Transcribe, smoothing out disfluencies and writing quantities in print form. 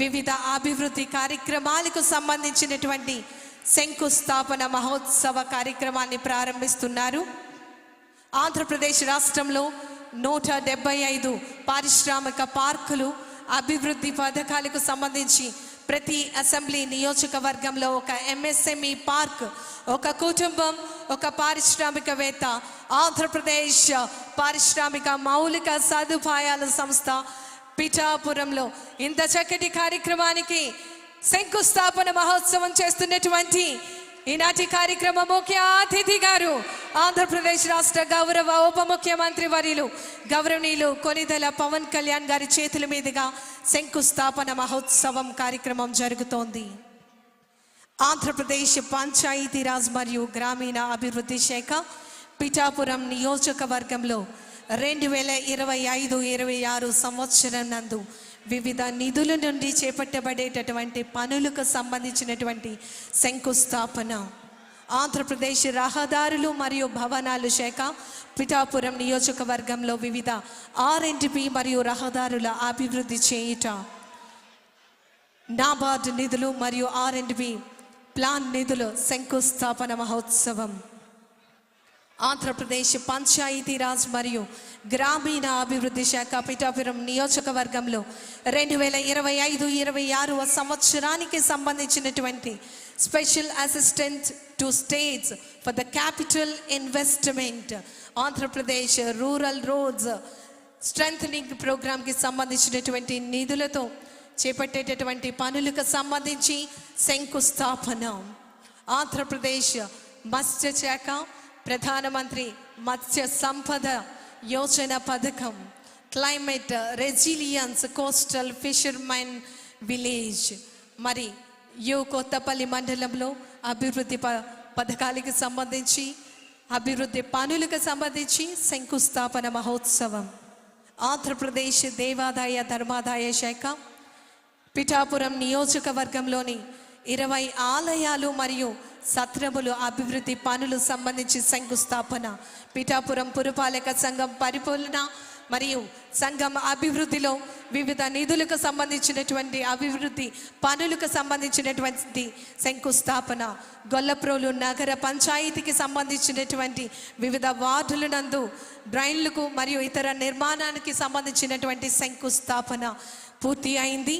వివిధ అభివృద్ధి కార్యక్రమాలకు సంబంధించినటువంటి శంకుస్థాపన మహోత్సవ కార్యక్రమాన్ని ప్రారంభిస్తున్నారు. ఆంధ్రప్రదేశ్ రాష్ట్రంలో 175 పారిశ్రామిక పార్కులు అభివృద్ధి పథకాలకు సంబంధించి ప్రతి అసెంబ్లీ నియోజకవర్గంలో ఒక MSME పార్క్, ఒక కుటుంబం, ఒక పారిశ్రామికవేత్త, ఆంధ్రప్రదేశ్ పారిశ్రామిక మౌలిక సదుపాయాల సంస్థ పిఠాపురంలో ఇంత చక్కటి కార్యక్రమానికి శంకుస్థాపన మహోత్సవం చేస్తున్నటువంటి ఈనాటి కార్యక్రమ ముఖ్య అతిథి గారు ఆంధ్రప్రదేశ్ రాష్ట్ర గౌరవ ఉప ముఖ్యమంత్రి వర్యులు గౌరవనీయులు కొనిదెల పవన్ కళ్యాణ్ గారి చేతుల మీదుగా శంకుస్థాపన మహోత్సవం కార్యక్రమం జరుగుతోంది. ఆంధ్రప్రదేశ్ పంచాయతీరాజ్ మరియు గ్రామీణ అభివృద్ధి శాఖ పిఠాపురం నియోజకవర్గంలో 2025-26 సంవత్సరం నందు వివిధ నిధుల నుండి చేపట్టబడేటటువంటి పనులకు సంబంధించినటువంటి శంకుస్థాపన. ఆంధ్రప్రదేశ్ రహదారులు మరియు భవనాలు శాఖ పిఠాపురం నియోజకవర్గంలో వివిధ R&B మరియు రహదారుల అభివృద్ధి చేయుట, నాబార్డ్ నిధులు మరియు R&B ప్లాన్ నిధులు శంకుస్థాపన మహోత్సవం. ఆంధ్రప్రదేశ్ పంచాయతీరాజ్ మరియు గ్రామీణ అభివృద్ధి శాఖ పిఠాపురం నియోజకవర్గంలో 2025-26 సంవత్సరానికి సంబంధించినటువంటి special assistant to states for the capital investment Andhra Pradesh rural roads strengthening ప్రోగ్రామ్కి సంబంధించినటువంటి నిధులతో చేపట్టేటటువంటి పనులకు సంబంధించి శంకుస్థాపన. ఆంధ్రప్రదేశ్ మత్స్య శాఖ ప్రధానమంత్రి మత్స్య సంపద యోజన పథకం, climate resilience coastal fishermen village మరి కొత్తపల్లి మండలంలో అభివృద్ధి పథకాలకు సంబంధించి అభివృద్ధి పనులకు సంబంధించి శంకుస్థాపన మహోత్సవం. ఆంధ్రప్రదేశ్ దేవాదాయ ధర్మాదాయ శాఖ పిఠాపురం నియోజకవర్గంలోని 20 ఆలయాలు మరియు సత్రములు అభివృద్ధి పనులు సంబంధించి శంకుస్థాపన. పిఠాపురం పురపాలక సంఘం పరిపాలన మరియు సంఘం అభివృద్ధిలో వివిధ నిధులకు సంబంధించినటువంటి అభివృద్ధి పనులకు సంబంధించినటువంటి శంకుస్థాపన. గొల్లప్రోలు నగర పంచాయతీకి సంబంధించినటువంటి వివిధ వార్డుల నందు డ్రైన్లకు మరియు ఇతర నిర్మాణానికి సంబంధించినటువంటి శంకుస్థాపన పూర్తి అయింది.